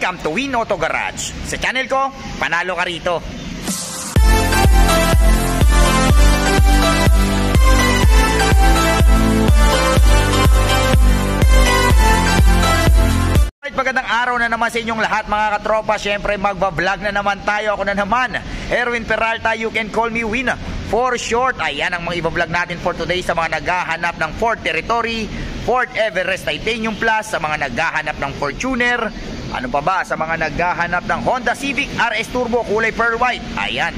Welcome to Win Auto Garage. Sa channel ko, panalo ka rito. Magandang araw na naman sa inyong lahat mga katropa. Siyempre magbablog na naman tayo. Ako na naman, Erwin Peralta. You can call me Win for short. Ayan ang mga ibablog natin for today sa mga naghahanap ng Ford Territory, Ford Everest Titanium Plus, sa mga naghahanap ng Fortuner, ano pa ba, sa mga naghahanap ng Honda Civic RS Turbo kulay pearl white. Ayan.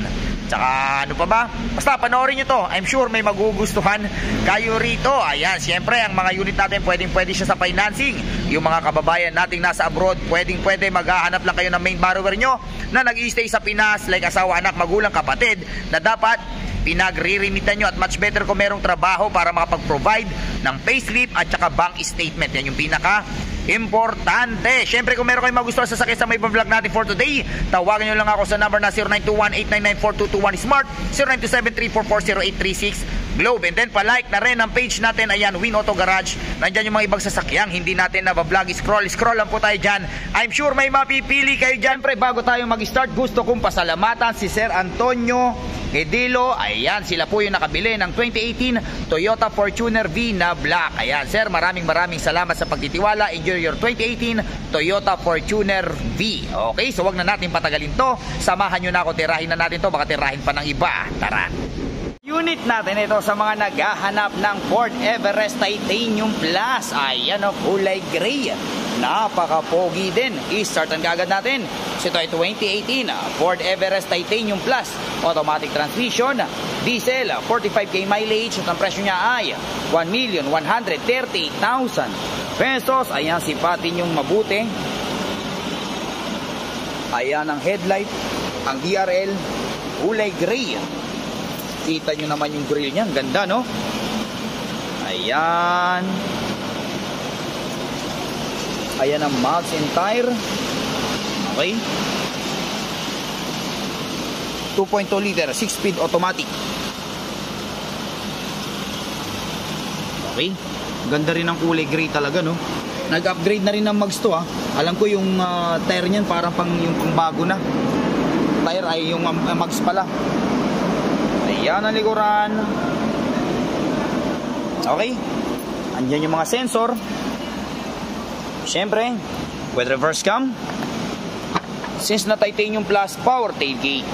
Tsaka ano pa ba? Basta panoorin nyo to. I'm sure may magugustuhan kayo rito. Ayan, siyempre ang mga unit natin pwede siya sa financing. Yung mga kababayan nating nasa abroad, pwede maghahanap lang kayo ng main borrower nyo na nag-i-stay sa Pinas, like asawa, anak, magulang, kapatid, na dapat pinagre-remitan nyo. At much better kung merong trabaho para makapag-provide ng payslip at saka bank statement. Yan yung pinaka importante. Siyempre kung meron kayong magustuhan sa sakit sa may vlog natin for today, tawagan nyo lang ako sa number na 0921-899-4221 Smart, 0927-344-0836 Globe. And then palike na rin ang page natin. Ayan, Win Auto Garage. Nandyan yung mga ibang sasakyang hindi natin nabablog. Scroll lang po tayo dyan. I'm sure may mapipili kayo dyan. Pre, bago tayo mag-start, gusto kong pasalamatan si Sir Antonio Edilo. Ayan, sila po yung nakabili ng 2018 Toyota Fortuner V na black. Ayan, sir, maraming salamat sa pagtitiwala. Enjoy your 2018 Toyota Fortuner V. Okay, so wag na natin patagalin to. Samahan nyo na ako, tirahin na natin to. Baka tirahin pa ng iba. Tara. Unit natin ito sa mga naghahanap ng Ford Everest Titanium Plus. Ayan o, kulay gray. Napaka-pogi din. I-startan kagad natin. So ito ay 2018 Ford Everest Titanium Plus. Automatic transmission, diesel, 45k mileage. At ang presyo niya ay 1,130,000 pesos. Ayan, sipatin yung mabuti. Ayan ang headlight, ang DRL, kulay gray. Kita nyo naman yung grill niya. Ganda, no? Ayan. Ayan ang mags and tire. Okay. 2.2 liter, 6-speed automatic. Okay. Ganda rin ang kulay gray talaga, no? Nag-upgrade na rin ng mags to, ha. Alam ko yung tire niyan parang yung bago na. Tire ay yung mags pala. Ayan ang likuran. Okay. Andyan yung mga sensor. Siyempre, with reverse cam. Since na Titanium Plus, power tailgate.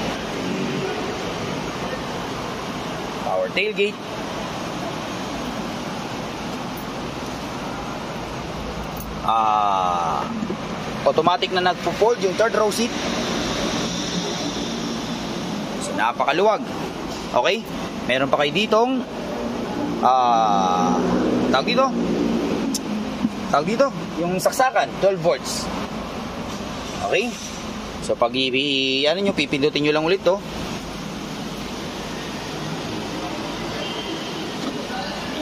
Power tailgate. Automatic na nagpo-fold yung third row seat. So, napakaluwag. Okay? Meron pa kayo ditong tawag dito yung saksakan, 12 volts. Okay? So pag pipindutin nyo lang ulit to.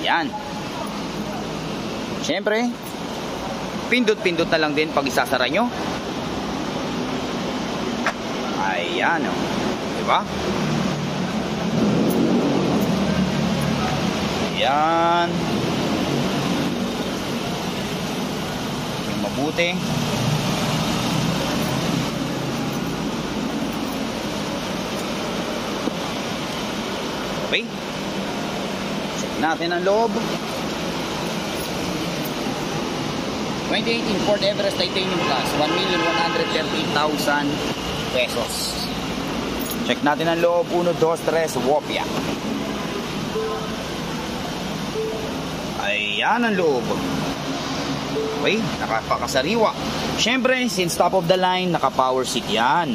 Ayan. Siyempre, pindot na lang din pag isasara nyo. Ayan, o. Diba? Ayan. Yung mabuti. Okay. Check natin ang loob. 2018 Ford Everest Titanium Plus, 1,130,000 pesos. Check natin ang loob. 1, 2, 3, Wopia. Ayan ang loob. Okay, nakapakasariwa. Siyempre, since top of the line, naka-power seat yan.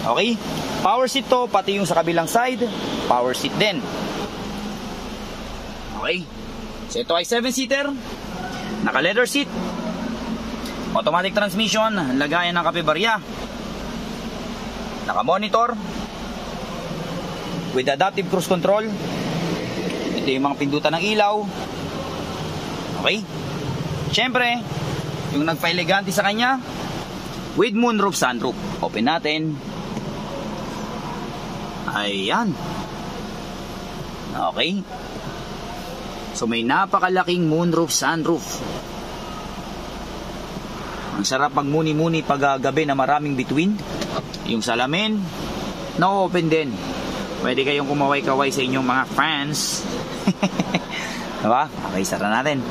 Okay, power seat to, pati yung sa kabilang side, power seat din. Okay, so ito ay 7-seater, naka-leather seat, automatic transmission, lagayan ng kape-barya, naka-monitor, with adaptive cruise control. Ito yung mga pindutan ng ilaw. Okay. Siyempre, yung nagpa-elegante sa kanya, with moonroof, sunroof. Open natin. Ayan. Okay. So may napakalaking moonroof, sunroof. Ang sarap magmuni-muni pag gabi na maraming bituin. Yung salamin, na-open din. Pwede kayong kumaway-kaway sa inyong mga fans. Diba? Okay, sara natin.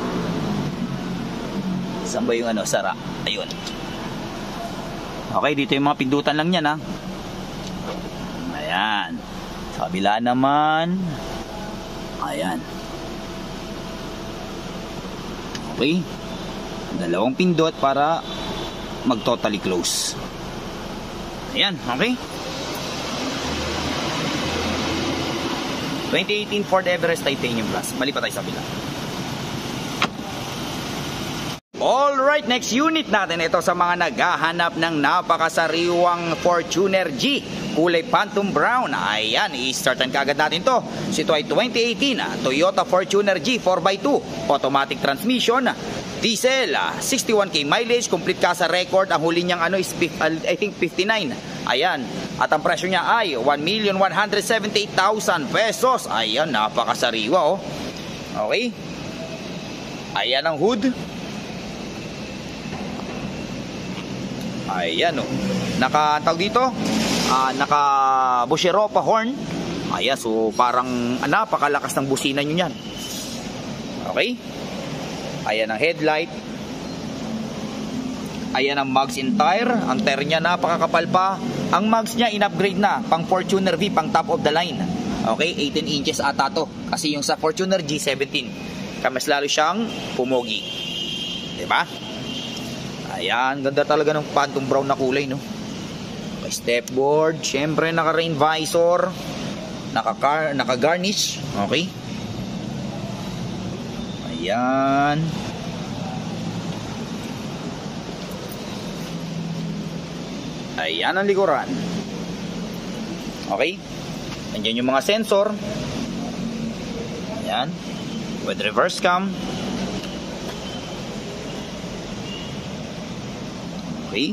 Saan ba yung sara? Ayun. Okay, dito yung mga pindutan lang yan, ha. Ayan. Sa kabila naman. Ayan. Okay. Dalawang pindot para mag-totally close. Ayan, okay. 2018 Ford Everest Titanium Plus. Mali pa tayo sa kabila. Alright, next unit natin. Ito sa mga naghahanap ng napakasariwang Fortuner G. Kulay Phantom Brown. Ayan, i-startan kaagad natin to. So ito ay 2018 Toyota Fortuner G 4x2. Automatic transmission. Diesel, 61k mileage. Complete ka sa record. Ang huli niyang is I think 59. Ayan. At ang presyo niya ay 1,178,000 pesos. Ayan, napakasariwa oh. Okay. Ayan ang hood. Ayan oh. Naka-tawag dito, naka Bushiropa horn. Ayan, so parang napakalakas ng busina nyo yan. Okay. Ayan ang headlight. Ayan ang mugs and tire. Ang tire niya napakakapal pa. Ang mugs niya in-upgrade na, pang Fortuner V, pang top of the line. Okay, 18 inches ata to. Kasi yung sa Fortuner G 17, kamas lalo siyang pumogi. Diba? Ayan, ganda talaga ng phantom brown na kulay, no? Okay, stepboard, syempre naka-rain visor, naka-garnish, okay? Ayan. Ayan ang likuran. Okay? Andiyan yung mga sensor. Ayan. With reverse cam. Okay.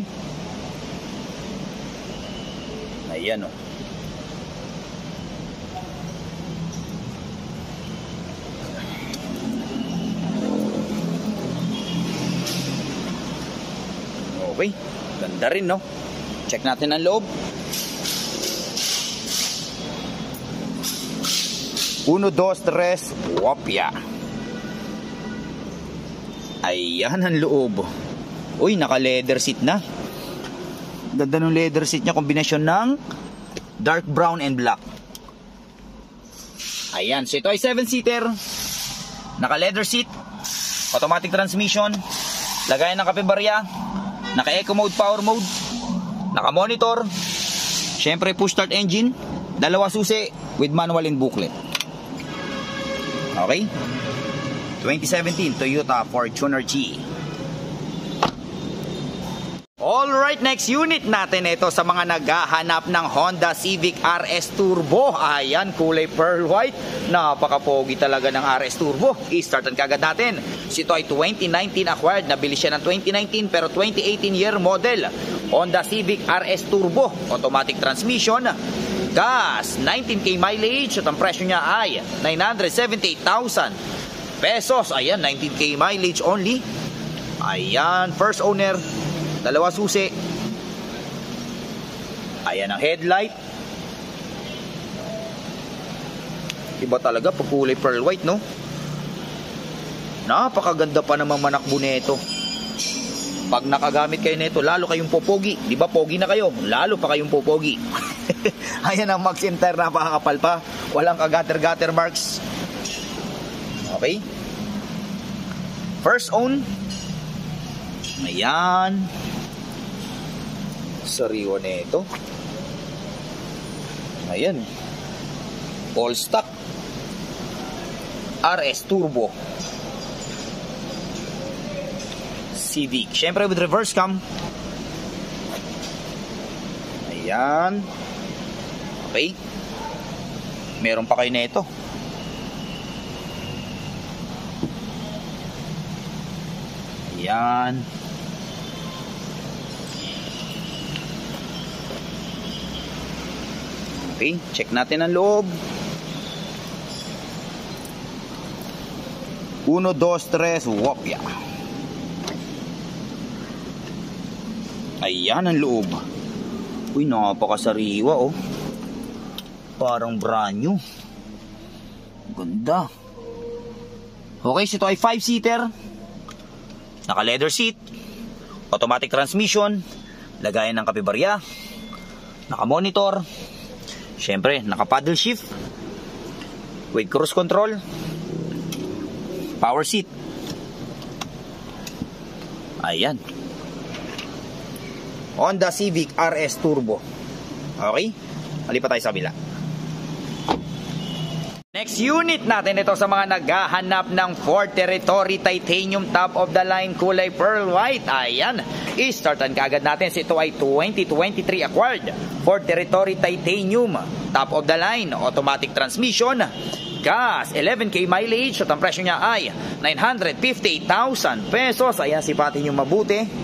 Ayan o. Okay. Ganda rin, no? Check natin ang loob. 1, 2, 3, wapya. Ayan ang loob. Uy, naka leather seat na. Ganda ng leather seat niya, kombinasyon ng dark brown and black. Ayan, so ito ay 7-seater. Naka leather seat, automatic transmission, lagayan ng kape barya, naka eco mode, power mode, naka monitor, syempre push start engine, dalawa susi with manual and booklet. Okay, 2017 Toyota Fortuner G. Alright, next unit natin ito sa mga naghahanap ng Honda Civic RS Turbo. Ayan, kulay pearl white. Napaka-pogi talaga ng RS Turbo. I-startan kagad natin. So ito ay 2019 acquired. Nabili siya ng 2019 pero 2018 year model. Honda Civic RS Turbo. Automatic transmission. Gas, 19k mileage. At ang presyo niya ay 978,000 pesos. Ayan, 19k mileage only. Ayan, first owner. Dalawa susi. Ayan ang headlight. Iba talaga pag kulay pearl white, no? Napakaganda pa namang manakbo nito. Pag nakagamit kayo nito, lalo kayong popogi. Di ba pogi na kayo? Lalo pa kayong popogi. Ayan ang max and tire, napakakapal pa. Walang kagater-gater marks. Okay. First own. Ayan. Sariwa nito. Ayan. All stock. RS Turbo Civic. Syempre with reverse cam. Ayan. Okay. Meron pa kayo nito. Ayan. Okay, check natin ang loob. 1, 2, 3, wopya. Ayan ang loob. Uy, napakasariwa oh. Parang brand new. Ganda. Okay, so ito ay 5-seater. Naka leather seat. Automatic transmission. Lagayan ng kapibarya. Naka monitor. Syempre, naka paddle shift. With cruise control. Power seat. Ayan. Honda Civic RS Turbo. Okay? Malipat tayo sa kabila. Next unit natin ito sa mga naghahanap ng Ford Territory Titanium top of the line kulay pearl white. Ayan. I-startan kaagad natin. So ito ay 2023 acquired Ford Territory Titanium top of the line. Automatic transmission. Gas, 11K mileage at ang presyo niya ay 958,000 pesos. Ayan, sipatin nyo mabuti.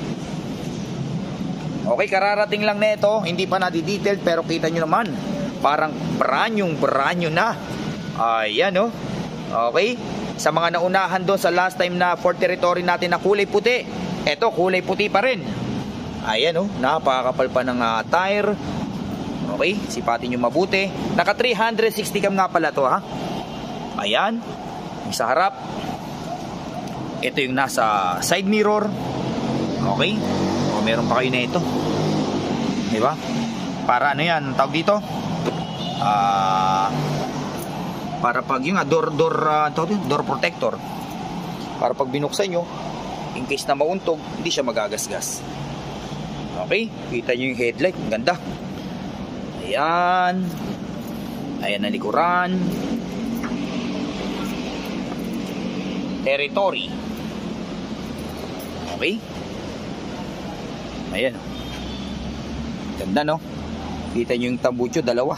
Okay, kararating lang nito, hindi pa na-detailed pero kita nyo naman, parang brand new na. Ayan oh. Okay, sa mga naunahan doon sa last time na Ford Territory natin na kulay puti, eto kulay puti pa rin. Ayan oh, napakakapal pa ng tire. Okay, sipatin nyo mabuti. Naka 360 cam nga pala to ha. Ayan, yung sa harap. Ito yung nasa side mirror. Okay, o, meron pa kayo na ito, diba? Para ano yan, tawag dito, para pag yung door protector, para pag binuksan nyo, in case na mauntog, hindi siya magagasgas. Okay, kita nyo yung headlight, ganda. Ayan. Ayan ang likuran. Territory. Okay. Ayan. Ganda no. Kita nyo yung tambucho, dalawa.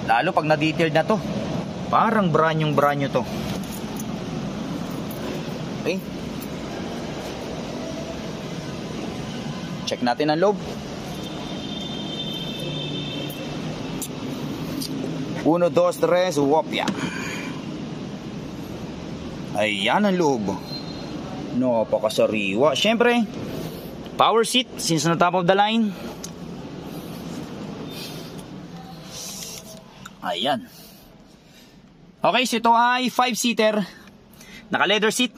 Lalo pag na-detailed na to, parang brand new to. Okay. Check natin ang loob. 1, 2, 3, wopya. Ayan ang loob. Napakasariwa. Siyempre, power seat since na top of the line. Ayan. Okay, so ito ay 5-seater. Naka leather seat.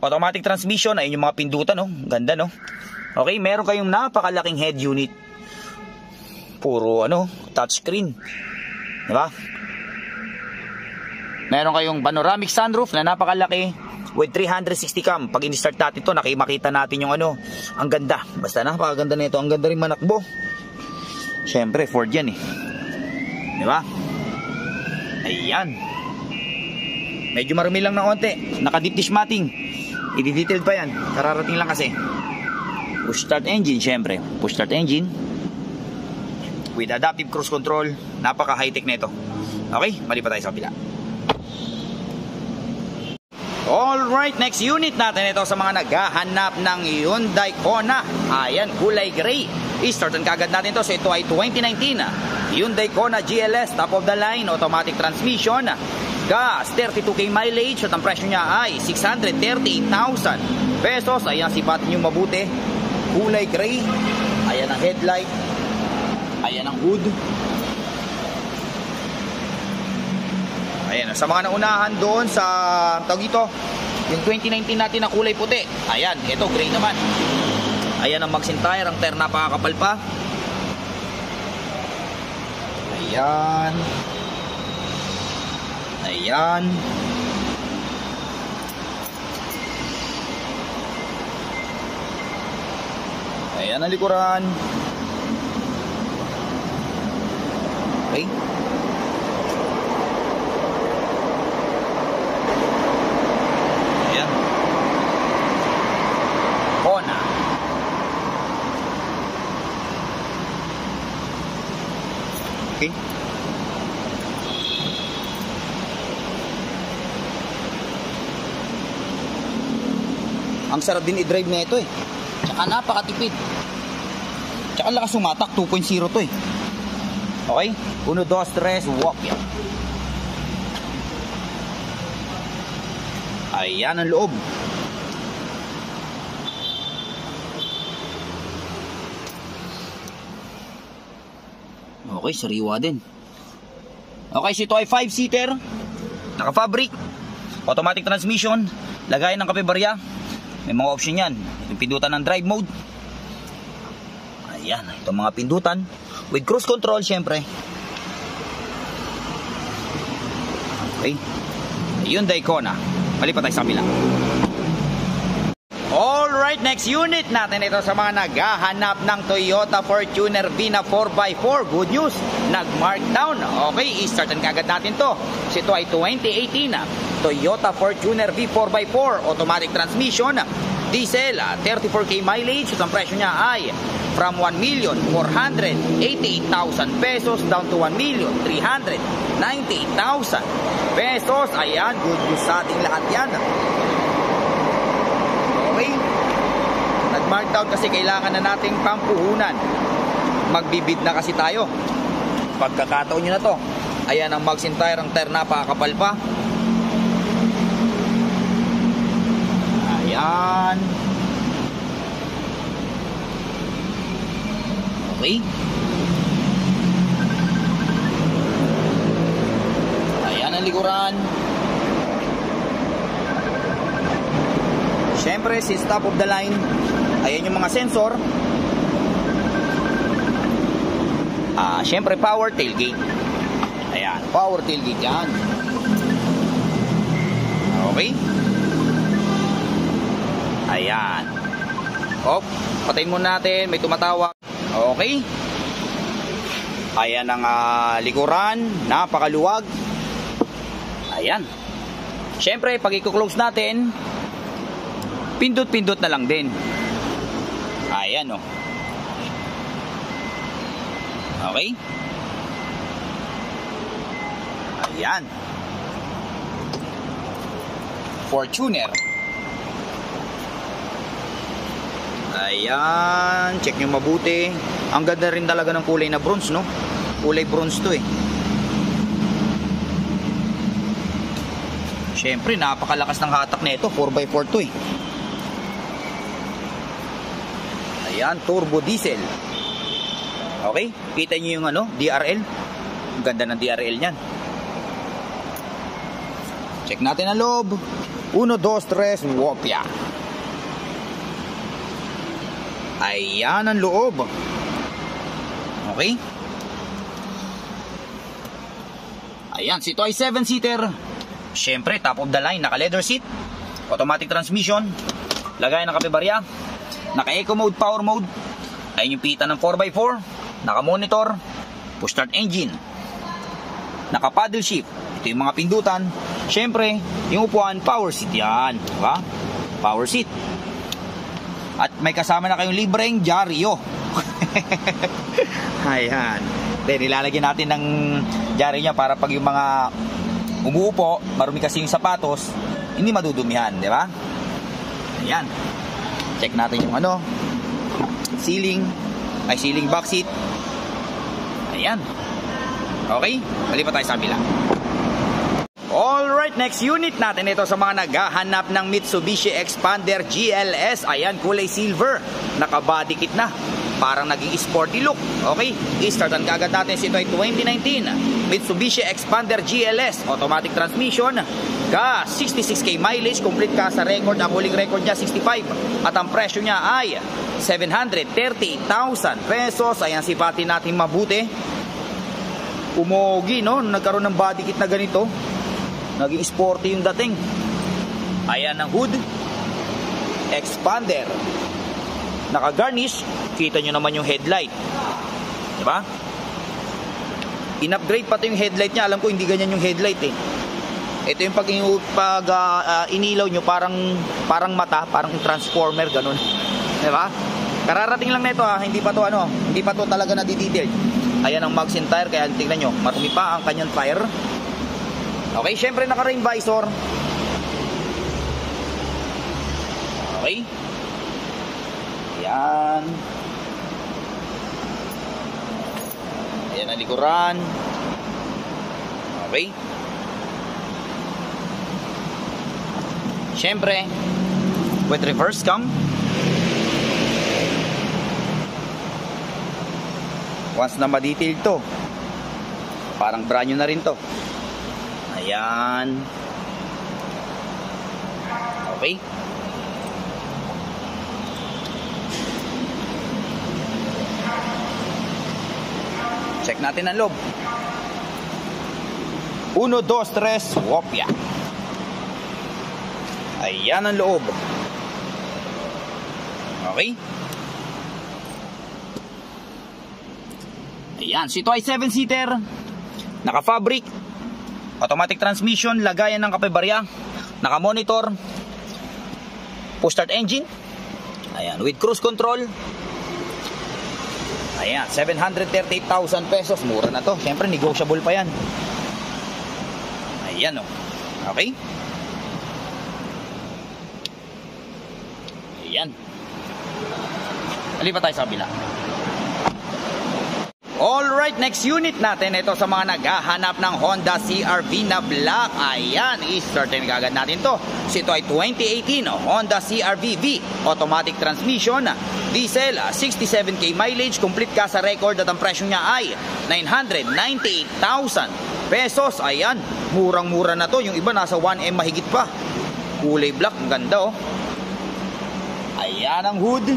Automatic transmission. Ayun yung mga pindutan, no? Ganda, no? Okay, meron kayong napakalaking head unit. Puro, touchscreen. Diba? Meron kayong panoramic sunroof na napakalaki with 360 cam. Pag in-start natin ito, makita natin yung ang ganda. Basta napakaganda na ito. Ang ganda rin manakbo. Siyempre, Ford yan eh. Diba? Ayan. Medyo marumi lang na konti. Naka-deep dish matting. I-detailed pa yan. Kararating lang kasi. Push start engine, siyempre. Push start engine. With adaptive cruise control. Napaka high-tech na ito. Okay, malipat tayo sa kabila. Alright, next unit natin ito sa mga naghahanap ng Hyundai Kona. Ayan, kulay gray. I-startan kagad natin ito. So ito ay 2019 Hyundai Kona GLS, top of the line, automatic transmission. Gas, 32K mileage at ang presyo niya ay 638,000 pesos. Ayan, sipatin nyo mabuti. Kulay gray. Ayan ang headlight. Ayan ang hood. Ayan, sa mga naunahan doon sa tawag ito, yung 2019 natin na kulay puti. Ayan, ito gray naman. Ayan ang Maxxin tire, ang tire napakakapal pa. Ayan. Ayan. Ayan ang likuran. Okay. Ayan. Kona. Okay. Ang sarap din i-drive na ito eh. Tsaka napakatipid. Tsaka lakas sumatak, 2.0 to eh. Okay? 1, 2, 3, walk yan. Ayan ang loob. Okay, sariwa din. Okay, so ito ay 5-seater. Naka-fabric. Automatic transmission. Lagayan ng kape-barya. May mga option yan. Yung pindutan ng drive mode. Ayan, itong mga pindutan. With cruise control, syempre. Okay. Hyundai Kona. Malipat tayo sa kabila. Alright, next unit natin ito sa mga naghahanap ng Toyota Fortuner V na 4x4. Good news, nag-markdown. Okay, i-startan kagad natin to. So ito ay 2018 Toyota Fortuner V 4x4 automatic transmission, diesel, 34k mileage. At ang presyo niya ay from 1,488,000 pesos down to 1,398,000 pesos. Ayan, good news sa ating lahat yan. Okay, nag-markdown kasi kailangan na nating pampuhunan. Magbibid na kasi tayo. Pagkakataon nyo na to. Ayan ang mags and tire. Ang tire napakakapal pa. Ayan. Okay. Ayan ang likuran. Siyempre, since top of the line, ayan yung mga sensor. Siyempre, power tailgate. Ayan, power tailgate yan. Okay. Ayan. Patayin muna natin, may tumatawag. Okay. Ayan ang likuran, napakaluwag. Ayan. Siyempre, pag i-close natin, pindot-pindot na lang din. Ayan, oh. Okay. Ayan. Fortuner. Ayan. Check nyo mabuti. Ang ganda rin talaga ng kulay na bronze, no? Kulay bronze to eh. Siyempre, napakalakas ng hatak nito. 4x4 to eh. Ayan, turbo diesel. Okay, kita nyo yung DRL. Ang ganda ng DRL nyan. Check natin ang loob. 1, 2, 3, wopya. Ayan ang loob. Okay. Ayan, ito ay 7-seater. Siyempre, top of the line, naka leather seat, automatic transmission, lagayan ng kape-barya, naka eco mode, power mode. Ayun yung pita ng 4x4, naka monitor, push start engine, naka paddle shift. Ito yung mga pindutan. Siyempre, yung upuan, power seat yan, diba? Power seat. At may kasama na kayong libreng dyaryo. Ayan. Then ilalagyan natin ng dyaryo niya para pag yung mga umuupo, marumi kasi yung sapatos, hindi madudumihan, di ba? Ayan. Check natin yung ceiling box seat. Ayan. Okay, malipat tayo sa kabila. Alright, next unit natin ito sa mga naghahanap ng Mitsubishi Expander GLS. Ayan, kulay silver, naka-body kit na, parang naging sporty look. Okay, i-startan kagad natin. Ito ay 2019 Mitsubishi Expander GLS, automatic transmission, gas, 66k mileage, complete ka sa record. Ang huling record niya 65 at ang presyo niya ay 730,000 pesos. Ayan, sipatin natin mabuti. Umogi, no? Nagkaroon ng body kit na ganito, naging sporty yung dating. Ayan ang hood, Expander, naka-garnish. Kita nyo naman yung headlight, diba? In-upgrade pati yung headlight niya. Alam ko hindi ganyan yung headlight eh. Ito yung pag inilaw nyo, parang mata, parang transformer, ganun, diba? Kararating lang nito ha, hindi pa to talaga na-detailed. Ayan ang mags and tire, kaya tingnan nyo, marumi pa ang kanyang tire. Okay, syempre naka-rain visor. Okay. Ayan. Ayan ang likuran. Okay. Syempre, with reverse cam. Once na ma-detail to, Parang brand new na rin to. Ayan. Okay. Check natin ang loob. 1, 2, 3, wopya. Ayan ang loob. Okay. Ayan, so ito ay 7-seater, naka-fabric, automatic transmission, lagayan ng kape-barya, naka-monitor, push-start engine. Ayan, with cruise control. Ayan, 738,000 pesos. Mura na to. Siyempre, negotiable pa yan. Ayan, oh. Okay. Ayan. Alipat tayo sa kabila. Alright, next unit natin. Ito sa mga naghahanap ng Honda CR-V na black. Ayan, i-startin kagad natin to. So ito ay 2018 Honda CR-V V, automatic transmission, diesel, 67k mileage, complete ka sa record at ang presyo niya ay 998,000 pesos. Ayan, murang-mura na to. Yung iba nasa 1M mahigit pa. Kulay black, ang ganda oh. Ayan ang hood.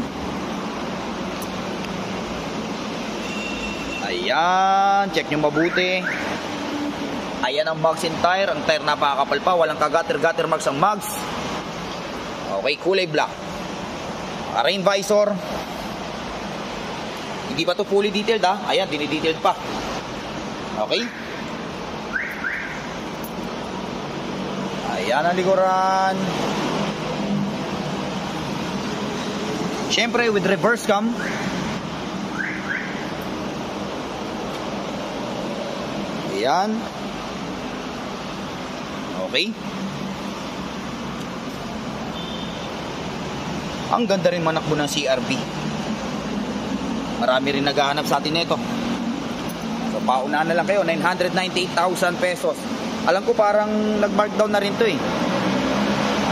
Ayan, check nyo mabuti. Ayan ang mugs and tire. Ang tire napakakapal pa, walang kagater-gater marks ang mugs. Okay, kulay black. Rain visor. Hindi pa to fully detailed ha. Ayan, dinidetailed pa. Okay. Ayan ang likuran. Siyempre with reverse cam. Ayan. Okay. Ang ganda rin manakbo ng CR-V. Marami rin naghahanap sa atin nito. So paunahan na lang kayo, 998,000 pesos. Alam ko parang nag-markdown na rin to eh.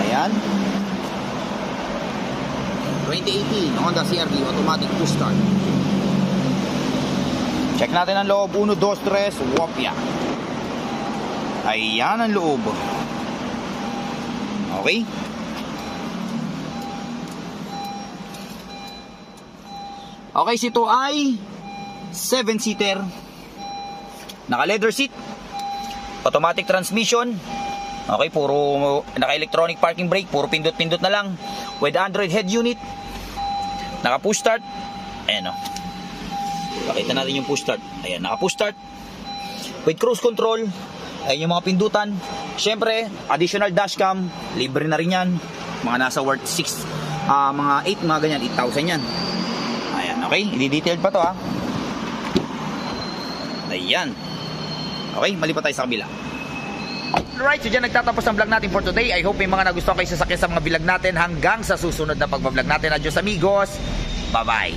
Ayan. 2018 Honda CR-V automatic push start. Check natin ang loob. 1, 2, 3, wopya. Ayan ang loob. Okay. Okay, ito ay 7-seater, naka leather seat, automatic transmission. Okay, puro naka electronic parking brake, puro pindot-pindot na lang, with Android head unit, naka push start. Ayan o, pakita natin yung push start. Ayan, naka push start with cruise control. Ayan yung mga pindutan. Syempre, additional dashcam, libre na rin yan. Mga nasa worth 6, mga 8, mga ganyan, 8,000 yan. Ayan, okay, i-detailed pa to ha. Ayan. Okay, malipat tayo sa kabila. Alright, so dyan nagtatapos ang vlog natin for today. I hope may mga nagustuhan kayo sasakyan sa mga vlog natin. Hanggang sa susunod na pagbablog natin. Adios amigos, bye bye.